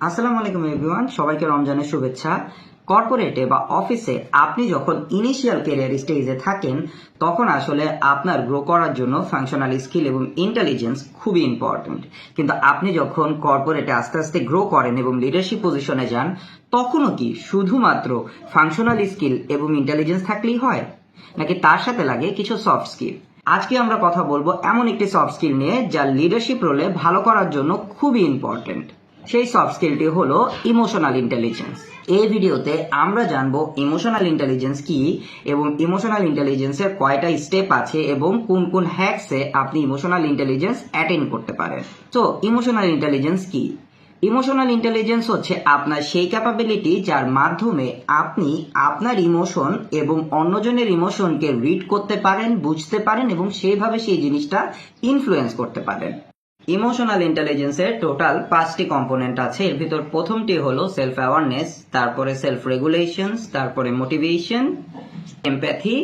আসসালামু আলাইকুম এভরিওয়ান, সবাইকে রমজানের শুভেচ্ছা। কর্পোরেটে বা অফিসে আপনি যখন ইনিশিয়াল ক্যারিয়ার স্টেজে থাকেন তখন আসলে আপনার গ্রো করার জন্য ফাংশনাল স্কিল এবং ইন্টেলিজেন্স খুবই ইম্পর্ট্যান্ট। কিন্তু আপনি যখন কর্পোরেটে আস্তে আস্তে গ্রো করেন এবং লিডারশিপ পজিশনে যান তখনও কি শুধুমাত্র ফাংশনাল স্কিল এবং ইন্টেলিজেন্স থাকলেই হয়, নাকি তার সাথে লাগে কিছু সফট স্কিল? আজকে আমরা কথা বলবো এমন একটি সফট স্কিল নিয়ে যা লিডারশিপ রোলে ভালো করার জন্য খুবই ইম্পর্ট্যান্ট। সেই সফট স্কিলটি হলো ইমোশনাল ইন্টেলিজেন্স। এই ভিডিওতে আমরা জানবো ইমোশনাল ইন্টেলিজেন্স কি এবং ইমোশনাল ইন্টেলিজেন্সের কয়টা স্টেপ আছে এবং কোন কোন হ্যাকসে আপনি ইমোশনাল ইন্টেলিজেন্স অ্যাটেন্ড করতে পারেন। তো ইমোশনাল ইন্টেলিজেন্স কি? ইমোশনাল ইন্টেলিজেন্স হচ্ছে আপনার সেই ক্যাপাবিলিটি যার মাধ্যমে আপনি আপনার ইমোশন এবং অন্যজনের ইমোশনকে রিড করতে পারেন, বুঝতে পারেন এবং সেইভাবে সেই জিনিসটা ইনফ্লুয়েন্স করতে পারেন। ইমোশনাল ইন্টেলিজেন্সের টোটাল 5টি কম্পোনেন্ট আছে। এর ভিতর প্রথমটি হলো সেলফ অ্যাওয়ারনেস, তারপরে সেলফ রেগুলেশন, তারপরে মোটিভেশন, এমপ্যাথি,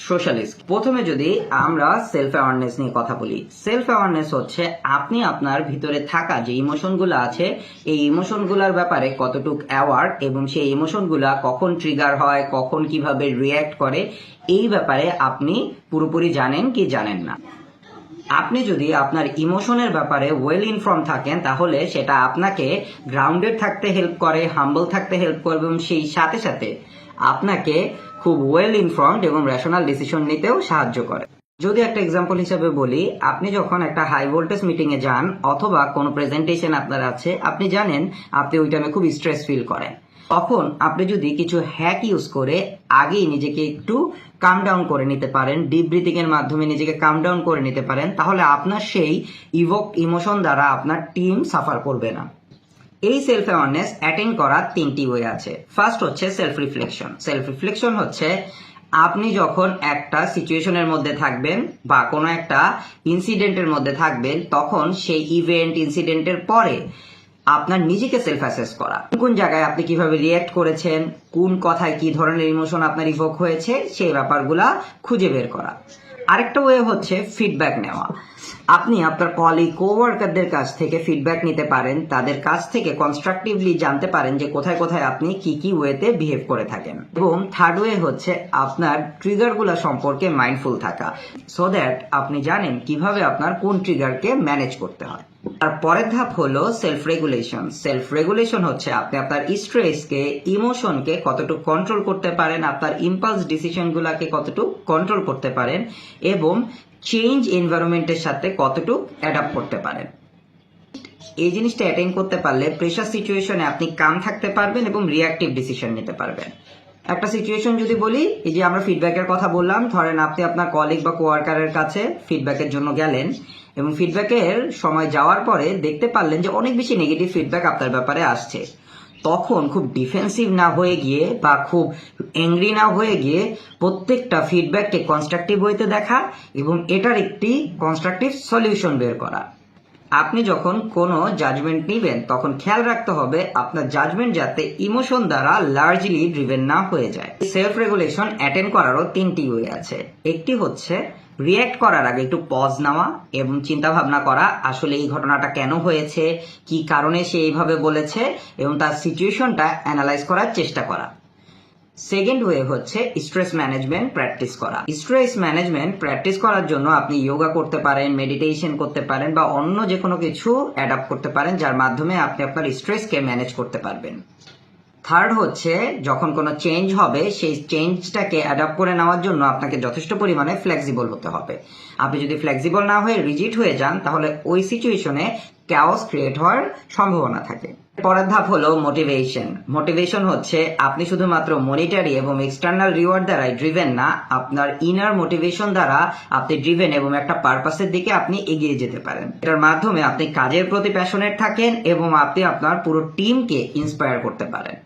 সোশ্যাল স্কিল। প্রথমে যদি আমরা সেলফ অ্যাওয়ারনেস নিয়ে কথা বলি, সেলফ অ্যাওয়ারনেস হচ্ছে আপনি আপনার ভিতরে থাকা যে ইমোশনগুলো আছে এই ইমোশনগুলোর ব্যাপারে কতটুকু অ্যাওয়ার এবং সেই ইমোশনগুলা কখন ট্রিগার হয়, কখন কিভাবে রিয়্যাক্ট করে, এই ব্যাপারে আপনি পুরোপুরি জানেন কি জানেন না। আপনি যদি আপনার ইমোশনের ব্যাপারে ওয়েল ইনফর্ম থাকেন তাহলে সেটা আপনাকে গ্রাউন্ডেড থাকতে হেল্প করে, হাম্বল থাকতে হেল্প করবে এবং সেই সাথে সাথে আপনাকে খুব ওয়েল ইনফর্মড এবং রেশনাল ডিসিশন নিতেও সাহায্য করে। যদি একটা এক্সাম্পল হিসেবে বলি, আপনি যখন একটা হাই ভোল্টেজ মিটিং এ যান অথবা কোনো প্রেজেন্টেশন আপনার আছে, আপনি জানেন আপনি ওই টাইমে খুব স্ট্রেস ফিল করেন, তখন আপনি যদি কিছু হ্যাক ইউজ করে আগেই নিজেকে একটু কাম ডাউন করে নিতে পারেন, ডিপ ব্রিথিং এর মাধ্যমে নিজেকে কাম ডাউন করে নিতে পারেন, তাহলে আপনার সেই ইভোক ইমোশন দ্বারা আপনার টিম সাফার করবে না। এই সেলফ অ্যাওয়ারনেস অ্যাটেন্ড করার 3টি ওয়ে আছে। ফার্স্ট হচ্ছে সেলফ রিফ্লেকশন। সেলফ রিফ্লেকশন হচ্ছে আপনি যখন একটা সিচুয়েশনের মধ্যে থাকবেন বা কোনো একটা ইনসিডেন্টের মধ্যে থাকবেন তখন সেই ইভেন্ট ইনসিডেন্টের পরে আপনার নিজেকে সেলফ অ্যাসেস করা, কোন জায়গায় আপনি কিভাবে রিয়্যাক্ট করেছেন, কোন কথায় কি ধরনের ইমোশন আপনার ইভোক হয়েছে, সেই ব্যাপারগুলা খুঁজে বের করা। আরেকটা ওয়ে হচ্ছে ফিডব্যাক নেওয়া। আপনি আপনার কলিগ কোওয়ার্কারদের কাছ থেকে ফিডব্যাক নিতে পারেন, তাদের কাছ থেকে কনস্ট্রাকটিভলি জানতে পারেন যে কোথায় কোথায় আপনি কি কি ওয়েতে বিহেভ করে থাকেন। এবং থার্ড ওয়ে হচ্ছে আপনার ট্রিগারগুলো সম্পর্কে মাইন্ডফুল থাকা, সো দ্যাট আপনি জানেন কিভাবে আপনার কোন ট্রিগারকে ম্যানেজ করতে হয়। তার পরের ধাপ হলো সেলফ রেগুলেশন। সেলফ রেগুলেশন হচ্ছে আপনি আপনার স্ট্রেসকে, ইমোশনকে কতটুকু কন্ট্রোল করতে পারেন, আপনার ইম্পালস ডিসিশনগুলোকে কতটুকু কন্ট্রোল করতে পারেন এবং চেঞ্জ এনভায়রনমেন্টের সাথে কতটুকু অ্যাডাপ্ট করতে পারেন। এই জিনিসটা অ্যাটেন্ড করতে পারলে প্রেশার সিচুয়েশনে আপনি কাম থাকতে পারবেন এবং রিঅ্যাক্টিভ ডিসিশন নিতে পারবেন। একটা সিচুয়েশন যদি বলি, এই যে আমরা ফিডব্যাকের কথা বললাম, ধরেন আপনি আপনার কলিগ বা কোয়ার্কারের কাছে ফিডব্যাকের জন্য গেলেন এবং ফিডব্যাকের সময় যাওয়ার পরে দেখতে পারলেন যে অনেক বেশি নেগেটিভ ফিডব্যাক আপনার ব্যাপারে আসছে। তখন খুব ডিফেন্সিভ না হয়ে গিয়ে বা খুব অ্যাংরি না হয়ে গিয়ে প্রত্যেকটা ফিডব্যাককে কনস্ট্রাকটিভ ওয়েতে দেখা এবং এটার একটি কনস্ট্রাকটিভ সলিউশন বের করা। আপনি যখন কোনো জাজমেন্ট নেবেন তখন খেয়াল রাখতে হবে আপনার জাজমেন্ট যাতে ইমোশন দ্বারা লার্জলি ড্রিভেন না হয়ে যায়। সেলফ রেগুলেশন অ্যাটেন্ড করারও 3টি ওয়ে আছে। একটি হচ্ছে রিয়্যাক্ট করার আগে একটু পজ নেওয়া এবং চিন্তা ভাবনা করা আসলে এই ঘটনাটা কেন হয়েছে, কি কারণে সে এইভাবে বলেছে এবং তার সিচুয়েশনটা অ্যানালাইজ করার চেষ্টা করা। সেকেন্ড ওয়ে হচ্ছে স্ট্রেস ম্যানেজমেন্ট প্র্যাকটিস করা। স্ট্রেস ম্যানেজমেন্ট প্র্যাকটিস করার জন্য আপনি যোগা করতে পারেন, মেডিটেশন করতে পারেন বা অন্য যে কোনো কিছু অ্যাডাপ্ট করতে পারেন যার মাধ্যমে আপনি আপনার স্ট্রেসকে ম্যানেজ করতে পারবেন। থার্ড হচ্ছে যখন কোনো চেঞ্জ হবে সেই চেঞ্জটাকে অ্যাডাপ্ট করে নেওয়ার জন্য আপনাকে যথেষ্ট পরিমাণে ফ্লেক্সিবল হতে হবে। আপনি যদি ফ্লেক্সিবল না হয়ে রিজিড হয়ে যান তাহলে ওই সিচুয়েশনে ক্যাওস ক্রিয়েট হওয়ার সম্ভাবনা থাকে। পরের ধাপ হলো মোটিভেশন। মোটিভেশন হচ্ছে আপনি শুধুমাত্র মনিটারি এবং এক্সটার্নাল রিওয়ার্ড দ্বারাই ড্রিভেন না, আপনার ইনার মোটিভেশন দ্বারা আপনি ড্রিভেন এবং একটা পারপাসের দিকে আপনি এগিয়ে যেতে পারেন। এটার মাধ্যমে আপনি কাজের প্রতি প্যাশনেট থাকেন এবং আপনি আপনার পুরো টিমকে ইন্সপায়ার করতে পারেন।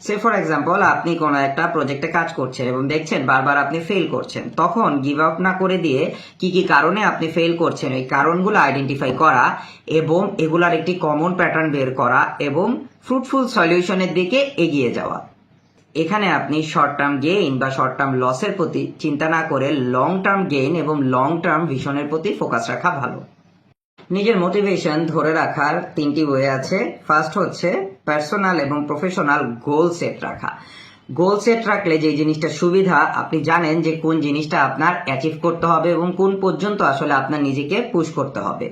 সে ফর এক্সাম্পল আপনি কোনো একটা প্রজেক্টে কাজ করছেন এবং দেখছেন বারবার আপনি ফেল করছেন, তখন গিভ আপ না করে দিয়ে কি কি কারণে আপনি ফেল করছেন এই কারণগুলো আইডেন্টিফাই করা এবং এগুলার একটি কমন প্যাটার্ন বের করা এবং ফ্রুটফুল সলিউশনের দিকে এগিয়ে যাওয়া। এখানে আপনি শর্ট টার্ম গেইন বা শর্ট টার্ম লসের প্রতি চিন্তা না করে লং টার্ম গেইন এবং লং টার্ম ভিশনের প্রতি ফোকাস রাখা ভালো। নিজের মোটিভেশন ধরে রাখার 3টি ওয়ে আছে। ফার্স্ট হচ্ছে পার্সোনাল এবং প্রফেশনাল গোল সেট রাখা। গোল সেট রাখলে যে জিনিসটা সুবিধা, আপনি জানেন যে কোন জিনিসটা আপনার অ্যাচিভ করতে হবে এবং কোন পর্যন্ত আসলে আপনার নিজেকে পুশ করতে হবে।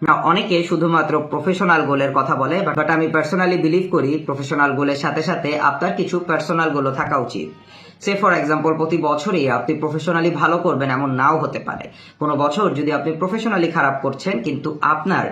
না, অনেকে শুধুমাত্র প্রফেশনাল গোলের কথা বলে, বাট আমি পার্সোনালি বিলিভ করি প্রফেশনাল গোলের সাথে সাথে আপনার কিছু পার্সোনাল গোলও থাকা উচিত। সে ফর এক্সাম্পল, প্রতি বছরই আপনি প্রফেশনালি ভালো করবেন এমন নাও হতে পারে। কোনো বছর যদি আপনি প্রফেশনালি খারাপ করছেন কিন্তু আপনার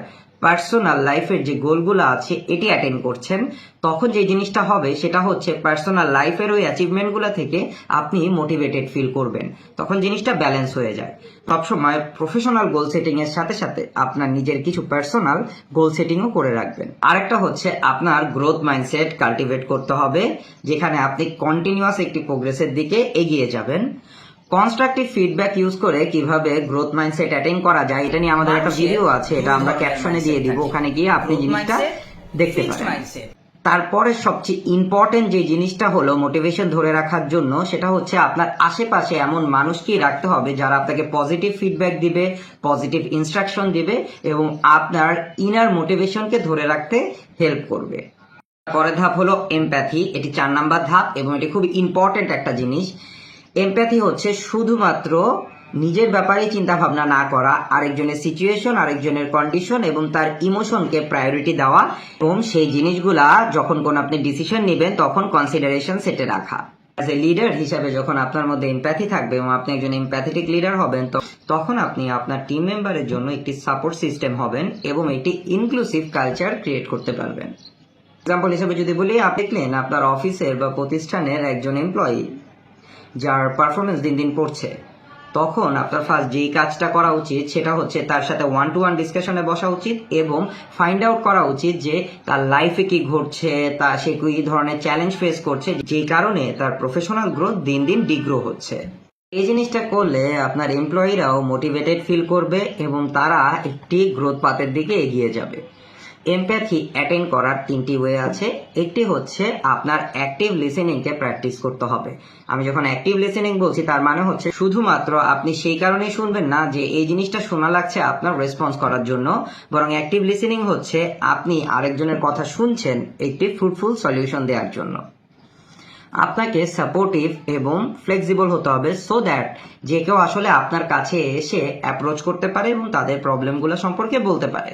পার্সোনাল লাইফের যে গোলগুলো আছে এটি অ্যাটেন্ড করছেন, তখন যে জিনিসটা হবে সেটা হচ্ছে পার্সোনাল লাইফের ওই অ্যাচিভমেন্টগুলো থেকে আপনি মোটিভেটেড ফিল করবেন, তখন জিনিসটা ব্যালেন্স হয়ে যায়। সবসময় প্রফেশনাল গোল সেটিং এর সাথে সাথে আপনার নিজের কিছু পার্সোনাল গোল সেটিংও করে রাখবেন। আরেকটা হচ্ছে আপনার গ্রোথ মাইন্ডসেট কাল্টিভেট করতে হবে, যেখানে আপনি কন্টিনিউয়াস একটি প্রোগ্রেসের দিকে এগিয়ে যাবেন। কনস্ট্রাকটিভ ফিডব্যাক ইউজ করে কিভাবে গ্রোথ মাইন্ডসেট অ্যাটেইন করা যায় এটা নিয়ে আমাদের একটা ভিডিও আছে, এটা আমরা ক্যাপশনে দিয়ে দিব, ওখানে গিয়ে আপনি জিনিসটা দেখতে পারেন। তারপরে সবচেয়ে ইম্পর্টেন্ট যে জিনিসটা হলো মোটিভেশন ধরে রাখার জন্য, সেটা হচ্ছে আপনার আশেপাশে এমন মানুষকেই রাখতে হবে যারা আপনাকে পজিটিভ ফিডব্যাক দিবে, পজিটিভ ইনস্ট্রাকশন দিবে এবং আপনার ইনার মোটিভেশনকে ধরে রাখতে হেল্প করবে। পরের ধাপ হলো এমপ্যাথি। এটি 4 নাম্বার ধাপ এবং এটি খুব ইম্পর্টেন্ট একটা জিনিস। এমপ্যাথি হচ্ছে শুধুমাত্র নিজের ব্যাপারে চিন্তা ভাবনা না করা, আরেকজনের সিচুয়েশন, আরেকজনের কন্ডিশন এবং তার ইমোশনকে প্রায়োরিটি দেওয়া এবং সেই জিনিসগুলা যখন কোন আপনি ডিসিশন নেবেন তখন কনসিডারেশন সেটে রাখা। অ্যাজ এ লিডার হিসাবে যখন আপনার মধ্যে এমপ্যাথি থাকবে এবং আপনি একজন এমপ্যাথেটিক লিডার হবেন, তখন আপনি আপনার টিম মেম্বারের জন্য একটি সাপোর্ট সিস্টেম হবেন এবং একটি ইনক্লুসিভ কালচার ক্রিয়েট করতে পারবেন। এক্সাম্পল হিসেবে যদি বলি, আপনি দেখলেন আপনার অফিসের বা প্রতিষ্ঠানের একজন এমপ্লয়ি যার পারফরমেন্স দিন দিন পড়ছে, তখন আপনার ফার্স্ট যেই কাজটা করা উচিত সেটা হচ্ছে তার সাথে 1-to-1 ডিসকাশনে বসা উচিত এবং ফাইন্ড আউট করা উচিত যে তার লাইফে কি ঘটছে, তা সে কি ধরনের চ্যালেঞ্জ ফেস করছে, যেই কারণে তার প্রফেশনাল গ্রোথ দিন দিন ডিগ্রো হচ্ছে। এই জিনিসটা করলে আপনার এমপ্লয়িরাও মোটিভেটেড ফিল করবে এবং তারা একটি গ্রোথ পাথের দিকে এগিয়ে যাবে। এমপ্যাথি অ্যাটেন্ড করার 3টি ওয়ে আছে। একটি হচ্ছে আপনার অ্যাক্টিভ লিসেনিংকে প্র্যাকটিস করতে হবে। আমি যখন অ্যাক্টিভ লিসেনিং বলছি তার মানে হচ্ছে শুধুমাত্র আপনি সেই কারণেই শুনবেন না যে এই জিনিসটা শোনা লাগছে আপনার রেসপন্স করার জন্য, বরং অ্যাক্টিভ লিসেনিং হচ্ছে আপনি আরেকজনের কথা শুনছেন একটি ফ্রুটফুল সলিউশন দেওয়ার জন্য। আপনাকে সাপোর্টিভ এবং ফ্লেক্সিবল হতে হবে সো দ্যাট যে কেউ আসলে আপনার কাছে এসে অ্যাপ্রোচ করতে পারে এবং তাদের প্রবলেমগুলো সম্পর্কে বলতে পারে।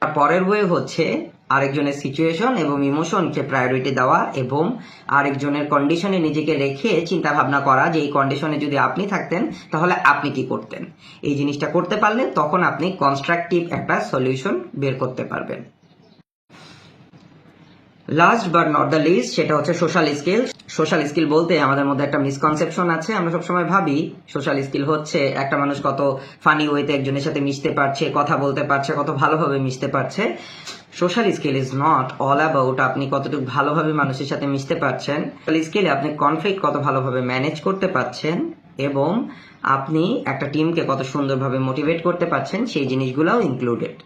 পরের ওয়ে হচ্ছে আরেকজনের সিচুয়েশন এবং ইমোশনকে প্রায়োরিটি দেওয়া এবং আরেকজনের কন্ডিশনে নিজেকে রেখে চিন্তা ভাবনা করা যে এই কন্ডিশনে যদি আপনি থাকতেন তাহলে আপনি কি করতেন। এই জিনিসটা করতে পারলে তখন আপনি কনস্ট্রাকটিভ একটা সলিউশন বের করতে পারবেন। Last but not the least, social হচ্ছে সোশ্যাল স্কিল। সোশ্যাল স্কিল বলতে আমাদের মধ্যে একটা মিসকনসেপশন আছে, আমরা সবসময় ভাবি সোশ্যাল স্কিল হচ্ছে একটা মানুষ কত ফানি ওয়েতে একজনের সাথে মিশতে পারছে, কথা বলতে পারছে, কত ভালোভাবে মিশতে পারছে। Social skill is not all about আপনি কতটুকু ভালোভাবে মানুষের সাথে মিশতে পারছেন। সোশ্যাল স্কিলে আপনি কনফ্লিক্ট কত ভালোভাবে ম্যানেজ করতে পারছেন এবং আপনি একটা টিমকে কত সুন্দরভাবে মোটিভেট করতে পারছেন, সেই জিনিসগুলোও ইনক্লুডেড।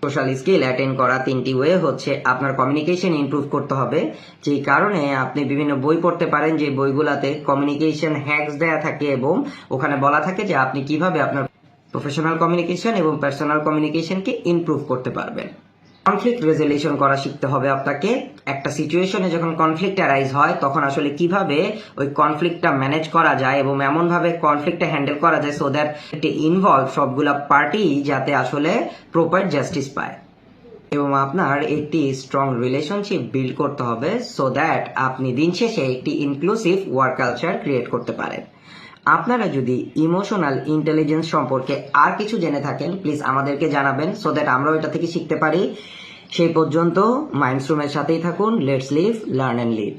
সোশ্যাল স্কিল অ্যাটেন্ড করা 3টি ওয়ে হচ্ছে আপনার কমিউনিকেশন ইমপ্রুভ করতে হবে, যেই কারণে আপনি বিভিন্ন বই পড়তে পারেন যে বইগুলাতে কমিউনিকেশন হ্যাকস দেয়া থাকে এবং ওখানে বলা থাকে যে আপনি কিভাবে আপনার প্রফেশনাল কমিউনিকেশন এবং পার্সোনাল কমিউনিকেশনকে ইমপ্রুভ করতে পারবেন। কনফ্লিক্ট রেজলিউশন করা শিখতে হবে আপনাকে। একটা সিচুয়েশনে যখন কনফ্লিক্ট অ্যারাইজ হয় তখন আসলে কিভাবে ওই কনফ্লিক্টটা ম্যানেজ করা যায় এবং এমনভাবে কনফ্লিক্টটা হ্যান্ডেল করা যায় সো দ্যাট ইনভলভ সবগুলা পার্টি যাতে আসলে প্রপার জাস্টিস পায়। এবং আপনার একটি স্ট্রং রিলেশনশিপ বিল্ড করতে হবে সো দ্যাট আপনি দিন শেষে একটি ইনক্লুসিভ ওয়ার্ক কালচার ক্রিয়েট করতে পারেন। আপনারা যদি ইমোশনাল ইন্টেলিজেন্স সম্পর্কে আর কিছু জেনে থাকেন প্লিজ আমাদেরকে জানাবেন সো দ্যাট আমরাও এটা থেকে শিখতে পারি। সেই পর্যন্ত মাইন্ডস্ট্রিমের সাথেই থাকুন। Let's live, learn and lead.